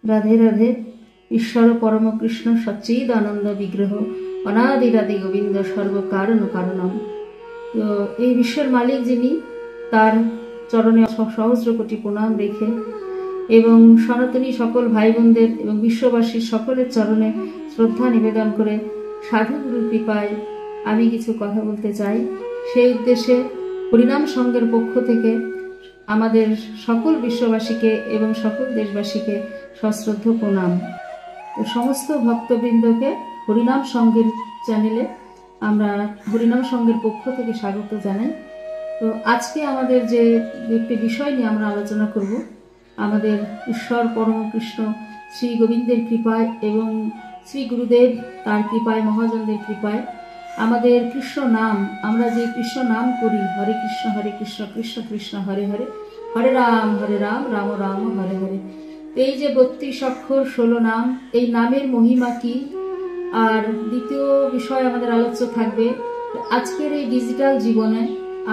রাধে রাধে। ঈশ্বর পরম কৃষ্ণ সচ্চিদ আনন্দ বিগ্রহ অনাদিরাদি গোবিন্দ সর্বকারণ কারণম। তো এই বিশ্বের মালিক যিনি, তার চরণে সহস্র কোটি প্রণাম রেখে এবং সনাতনী সকল ভাই বোনদের এবং বিশ্ববাসীর সকলের চরণে শ্রদ্ধা নিবেদন করে সাধুগুরুর কৃপায় আমি কিছু কথা বলতে চাই। সেই উদ্দেশ্যে হরিনাম সংঘের পক্ষ থেকে আমাদের সকল বিশ্ববাসীকে এবং সকল দেশবাসীকে সশ্রদ্ধ প্রণাম। তো সমস্ত ভক্তবৃন্দকে হরিনাম সংঘের চ্যানেলে আমরা হরিনাম সংঘের পক্ষ থেকে স্বাগত জানাই। তো আজকে আমাদের যে একটি বিষয় নিয়ে আমরা আলোচনা করব, আমাদের ঈশ্বর পরম কৃষ্ণ শ্রী গোবিন্দের কৃপায় এবং শ্রী গুরুদেব তার কৃপায়, মহাজনদের কৃপায় আমাদের কৃষ্ণ নাম, আমরা যে কৃষ্ণ নাম করি, হরে কৃষ্ণ কৃষ্ণ কৃষ্ণ হরে হরে, হরে রাম রাম রাম হরে হরে। এই যে 32 অক্ষর 16 নাম, এই নামের মহিমা কি, আর দ্বিতীয় বিষয় আমাদের আলোচ্য থাকবে আজকের এই ডিজিটাল জীবনে,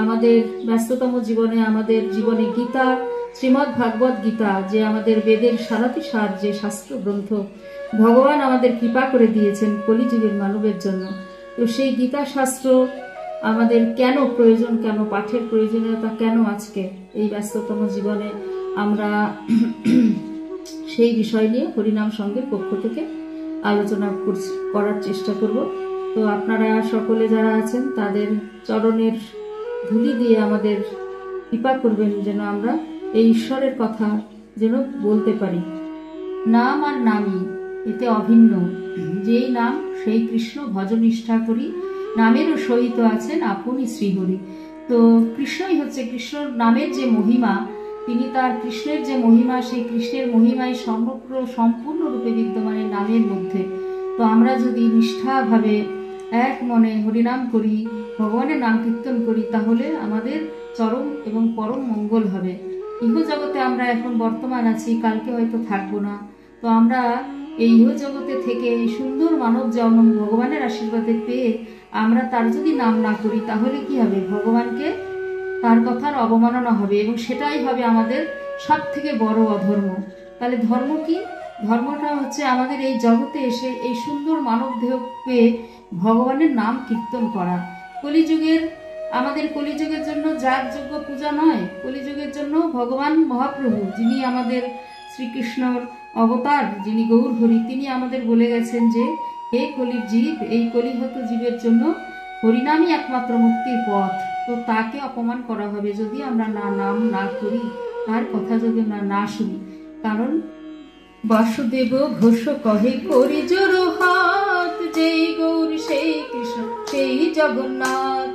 আমাদের ব্যস্ততম জীবনে, আমাদের জীবনে গীতা, শ্রীমদ্ ভাগবত গীতা, যে আমাদের বেদের সারাতি সার, যে শাস্ত্র গ্রন্থ ভগবান আমাদের কৃপা করে দিয়েছেন কলিযুগের মানবের জন্য। তো সেই গীতা শাস্ত্র আমাদের কেন প্রয়োজন, কেন পাঠের প্রয়োজনীয়তা, কেন আজকে এই ব্যস্ততম জীবনে, আমরা সেই বিষয় নিয়ে হরিনাম সংঘের পক্ষ থেকে আলোচনা করার চেষ্টা করব। তো আপনারা সকলে যারা আছেন তাদের চরণের ধুলি দিয়ে আমাদের কৃপা করবেন যেন আমরা এই ঈশ্বরের কথা যেন বলতে পারি। নাম আর নামই এতে অভিন্ন, যেই নাম সেই কৃষ্ণ ভজ নিষ্ঠা করি, নামেরও সহিত আছেন আপনি শ্রীহরি। তো কৃষ্ণই হচ্ছে, কৃষ্ণ নামের যে মহিমা, তিনি তার কৃষ্ণের যে মহিমা, সেই কৃষ্ণের মহিমাই সমগ্র সম্পূর্ণরূপে বিদ্যমান এই নামের মধ্যে। তো আমরা যদি নিষ্ঠাভাবে এক মনে হরিনাম করি, ভগবানের নাম কীর্তন করি, তাহলে আমাদের চরম এবং পরম মঙ্গল হবে। ইহ জগতে আমরা এখন বর্তমান আছি, কালকে হয়তো থাকবো না। তো আমরা এই ইহ জগতে থেকে এই সুন্দর মানব জন্ম ভগবানের আশীর্বাদে পেয়ে আমরা তার যদি নাম না করি, তাহলে কি হবে? ভগবানকে, তার কথার অবমাননা হবে এবং সেটাই হবে আমাদের সব থেকে বড় অধর্ম। তাহলে ধর্ম কি? ধর্মটা হচ্ছে আমাদের এই জগতে এসে এই সুন্দর মানব দেহ পেয়ে ভগবানের নাম কীর্তন করা। কলিযুগের, আমাদের কলিযুগের জন্য যাগযজ্ঞ পূজা নয়, কলিযুগের জন্য ভগবান মহাপ্রভু, যিনি আমাদের শ্রীকৃষ্ণর অবতার, যিনি গৌর হরি, তিনি আমাদের বলে গেছেন যে হে কলির জীব, এই কলিহত জীবের জন্য হরিনামই একমাত্র মুক্তির পথ। তো তাকে অপমান করা হবে যদি আমরা নাম না করি, তার কথা যদি আমরা না শুনি। কারণ বাসুদেব ঘোষ কহে করি জোর হাত, যেই গৌর সেই কৃষ্ণ সেই জগন্নাথ।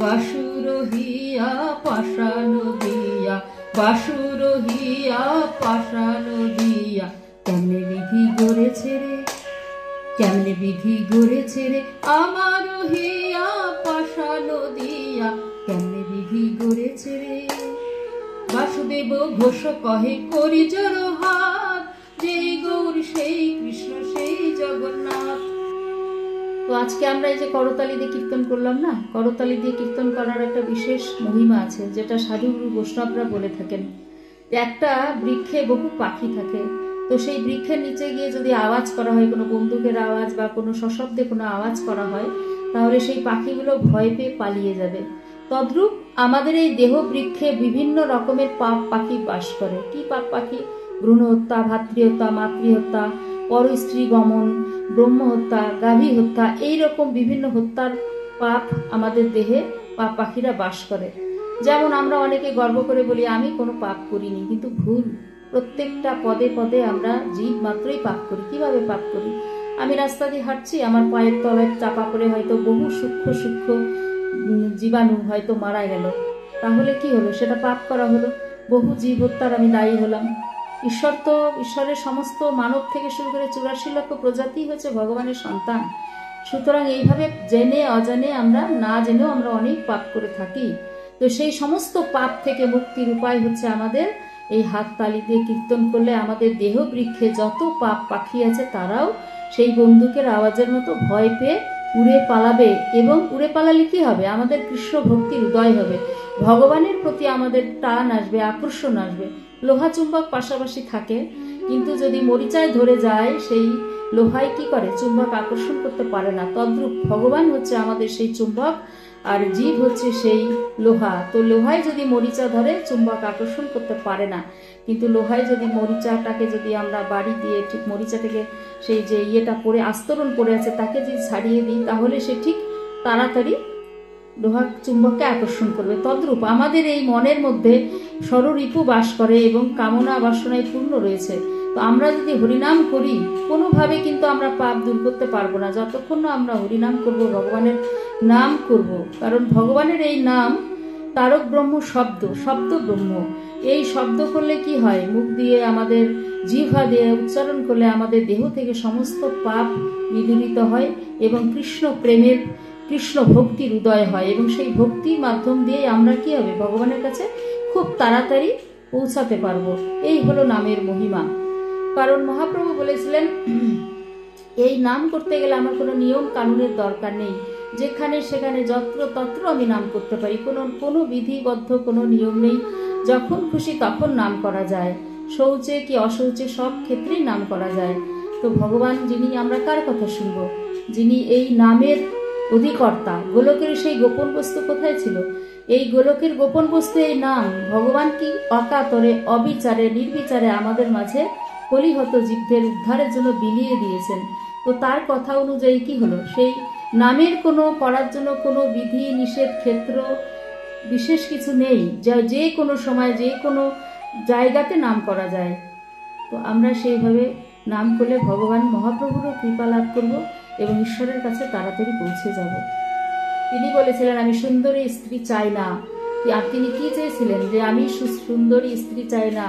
বাসুর হিয়া পাষাণ দিয়া, বাসুর হিয়া পাষাণ দিয়া, কেমনে বিধি গড়েছে রে, কেমনে বিধি গড়েছে রে, আমার হিয়া পাষাণ দিয়া, কেমনে বিধি গড়েছে রে। বাসুদেব ঘোষ কহে করি জোর হাত, যেই গৌর সেই কৃষ্ণ সেই জগন্নাথ। তো আজকে আমরা এই যে করতালি দিয়ে কীর্তন করলাম না, করতালি দিয়ে কীর্তন করার একটা বিশেষ মহিমা আছে, যেটা সাধুগুরু বৈষ্ণবরা বলে থাকেন। একটা বৃক্ষে বহু পাখি থাকে, তো সেই বৃক্ষের নিচে গিয়ে যদি আওয়াজ করা হয়, কোনো বন্দুকের আওয়াজ বা কোনো সশব্দে কোনো আওয়াজ করা হয়, তাহলে সেই পাখিগুলো ভয় পেয়ে পালিয়ে যাবে। তদ্রূপ আমাদের এই দেহ বৃক্ষে বিভিন্ন রকমের পাপ পাখি বাস করে। কি পাপ পাখি? ভ্রূণ হত্যা, ভাতৃহত্যা, মাতৃহত্যা, পরস্ত্রী গমন, ব্রহ্ম হত্যা, গাভী হত্যা, এইরকম বিভিন্ন হত্যার পাপ আমাদের দেহে পাপ পাখিরা বাস করে। যেমন আমরা অনেকে গর্ব করে বলি আমি কোনো পাপ করিনি, কিন্তু ভুল। প্রত্যেকটা পদে পদে আমরা জীব মাত্রই পাপ করি। কিভাবে পাপ করি? আমি রাস্তা দিয়ে হাঁটছি, আমার পায়ের তলায় চাপা পড়ে হয়তো বহু সূক্ষ্ম সূক্ষ্ম জীবাণু হয়তো মারা গেল, তাহলে কি হলো? সেটা পাপ করা হলো, বহু জীব হত্যার আমি দায়ী হলাম। ঈশ্বর তো, ঈশ্বরের সমস্ত মানব থেকে শুরু করে 84 লক্ষ প্রজাতি হচ্ছে ভগবানের সন্তান। সুতরাং এইভাবে জেনে অজানে, আমরা না জেনেও আমরা অনেক পাপ করে থাকি। তো সেই সমস্ত পাপ থেকে মুক্তির উপায় হচ্ছে আমাদের এই হাত তালি দিয়ে কীর্তন করলে আমাদের দেহ বৃক্ষে যত পাপ পাখি আছে তারাও সেই বন্দুকের আওয়াজের মতো ভয় পেয়ে উড়ে পালাবে। এবং উড়ে পালালে কি হবে? আমাদের কৃষ্ণ ভক্তির উদয় হবে, ভগবানের প্রতি আমাদের টান আসবে, আকর্ষণ আসবে। লোহা চুম্বক পাশাপাশি থাকে, কিন্তু যদি মরিচায় ধরে যায় সেই লোহায় কি করে, চুম্বক আকর্ষণ করতে পারে না। তদ্রূপ ভগবান হচ্ছে আমাদের সেই চুম্বক, আর জীব হচ্ছে সেই লোহা। তো লোহায় যদি মরিচা ধরে চুম্বক আকর্ষণ করতে পারে না, কিন্তু লোহায় যদি মরিচাটাকে যদি আমরা বাড়ি দিয়ে ঠিক মরিচাটাকে সেই যে ইয়েটা পড়ে আস্তরণ পড়ে আছে তাকে যদি ছাড়িয়ে দিই, তাহলে সে ঠিক তাড়াতাড়ি লোহা চুম্বককে আকর্ষণ করবে। তদ্রূপ আমাদের এই মনের মধ্যে ষড়রিপু বাস করে এবং কামনা বাসনায় পূর্ণ রয়েছে। তো আমরা যদি হরিনাম করি, কোনোভাবে কিন্তু আমরা পাপ দূর করতে পারবো না যতক্ষণ না আমরা হরিনাম করব, ভগবানের নাম করব। কারণ ভগবানের এই নাম তারক ব্রহ্ম শব্দ, শব্দ ব্রহ্ম। এই শব্দ করলে কি হয়, মুখ দিয়ে আমাদের জিহ্বা দিয়ে উচ্চারণ করলে আমাদের দেহ থেকে সমস্ত পাপ বিদূরিত হয় এবং কৃষ্ণ প্রেমের, কৃষ্ণ ভক্তির উদয় হয়, এবং সেই ভক্তির মাধ্যম দিয়ে আমরা কি হবে, ভগবানের কাছে খুব তাড়াতাড়ি পৌঁছাতে পারবো। এই হলো নামের মহিমা। কারণ মহাপ্রভু বলেছিলেন এই নাম করতে গেলে আমার কোনো নিয়ম কানুনের দরকার নেই, যেখানে সেখানে যত্র তত্র আমি নাম করতে পারি, কোনো বিধিবদ্ধ কোনো নিয়ম নেই, যখন খুশি তখন নাম করা যায়, শৌচে কি অশৌচে সব ক্ষেত্রেই নাম করা যায়। তো ভগবান যিনি, আমরা কার কথা শুনব, যিনি এই নামের অধিকর্তা। গোলকের সেই গোপন বস্তু কোথায় ছিল? এই গোলকের গোপন বস্তু এই নাম। ভগবান কি অকাতরে অবিচারে নির্বিচারে আমাদের মাঝে কলিহত জীবদের উদ্ধারের জন্য বিলিয়ে দিয়েছেন। তো তার কথা অনুযায়ী কি হলো, সেই নামের কোনো করার জন্য কোনো বিধি নিষেধ ক্ষেত্র বিশেষ কিছু নেই, যা যে কোনো সময় যে কোনো জায়গাতে নাম করা যায়। তো আমরা সেইভাবে নাম করলে ভগবান মহাপ্রভুরও কৃপা লাভ করব এবং ঈশ্বরের কাছে তাড়াতাড়ি পৌঁছে যাব। তিনি বলেছিলেন আমি সুন্দরী স্ত্রী চাই না। আর তিনি কি চেয়েছিলেন, যে আমি সুন্দরী স্ত্রী চাই না,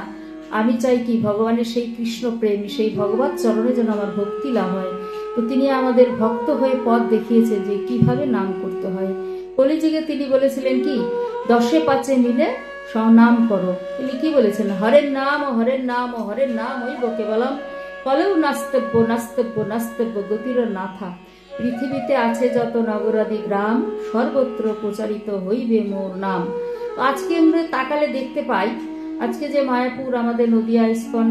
আমি চাই কি, ভগবানের সেই কৃষ্ণ প্রেম, সেই ভগবত চরণে যেন আমার ভক্তি লাভ হয়। তো তিনি আমাদের ভক্ত হয়ে পথ দেখিয়েছেন যে কিভাবে নাম করতে হয়। কলিযুগে তিনি বলেছিলেন কি, 10-5 মিলে নাম করো। তিনি কি বলেছেন, হরের নাম ও হরের নাম ও হরের নাম হইব কেবলম কলেও নাস্তব্য নাস্তব্য নাস্তব্য গতির নাথা। পৃথিবীতে আছে যত নগরাদি গ্রাম, সর্বত্র প্রচারিত হইবে মোর নাম। আজকে আমরা তাকালে দেখতে পাই, আজকে যে মায়াপুর আমাদের নদিয়া ইস্কন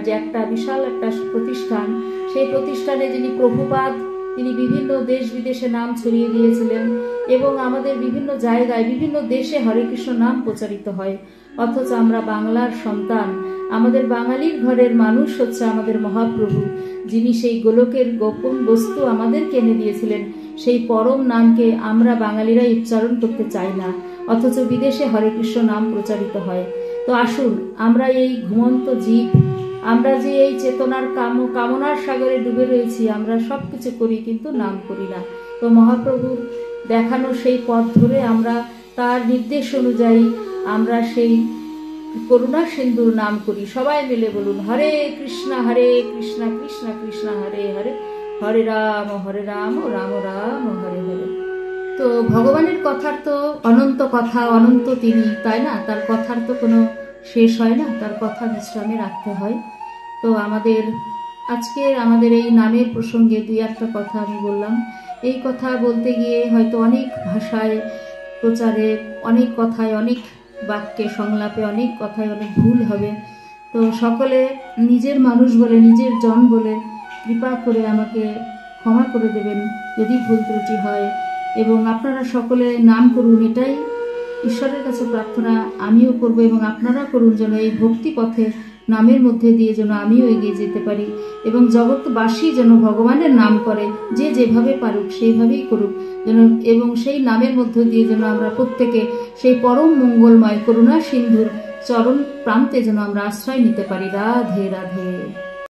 যে একটা বিশাল একটা প্রতিষ্ঠান, সেই প্রতিষ্ঠানে যিনি প্রভুপাদ, তিনি বিভিন্ন দেশ বিদেশে নাম ছড়িয়ে দিয়েছিলেন এবং আমাদের বিভিন্ন জায়গায় বিভিন্ন দেশে হরে কৃষ্ণ নাম প্রচারিত হয়। অথচ আমরা বাংলার সন্তান, আমাদের বাঙালির ঘরের মানুষ হচ্ছে আমাদের মহাপ্রভু, যিনি সেই গোলকের গোপন বস্তু আমাদেরকে এনে দিয়েছিলেন। সেই পরম নামকে আমরা বাঙালিরাই উচ্চারণ করতে চাই না, অথচ বিদেশে হরে কৃষ্ণ নাম প্রচারিত হয়। তো আসুন আমরা এই ঘুমন্ত জীব, আমরা যে এই চেতনার কামনার সাগরে ডুবে রয়েছি, আমরা সব কিছু করি কিন্তু নাম করি না। তো মহাপ্রভুর দেখানো সেই পথ ধরে আমরা তার নির্দেশ অনুযায়ী আমরা সেই করুণা সিন্ধুর নাম করি। সবাই মিলে বলুন, হরে কৃষ্ণ কৃষ্ণ কৃষ্ণ হরে হরে, হরে রাম রাম রাম হরে হরে। তো ভগবানের কথার তো অনন্ত কথা, অনন্ত তিনি, তাই না? তার কথার তো কোনো শেষ হয় না, তার কথা বিশ্রামে রাখতে হয়। তো আমাদের এই নামের প্রসঙ্গে 2-1 কথা আমি বললাম। এই কথা বলতে গিয়ে হয়তো অনেক ভাষায় প্রচারে, অনেক কথায়, অনেক বাক্যে সংলাপে, অনেক কথায় অনেক ভুল হবে। তো সকলে নিজের মানুষ বলে, নিজের জন বলে কৃপা করে আমাকে ক্ষমা করে দেবেন যদি ভুল ত্রুটি হয়। এবং আপনারা সকলে নাম করুন, এটাই ঈশ্বরের কাছে প্রার্থনা আমিও করব এবং আপনারা করুন, যেন এই ভক্তি পথে নামের মধ্যে দিয়ে যেন আমিও এগিয়ে যেতে পারি এবং জগৎবাসী যেন ভগবানের নাম করে, যে যেভাবে পারুক সেইভাবেই করুক যেন, এবং সেই নামের মধ্য দিয়ে যেন আমরা প্রত্যেকে সেই পরম মঙ্গলময় করুণা সিন্ধুর চরণ প্রান্তে যেন আমরা আশ্রয় নিতে পারি। রাধে রাধে।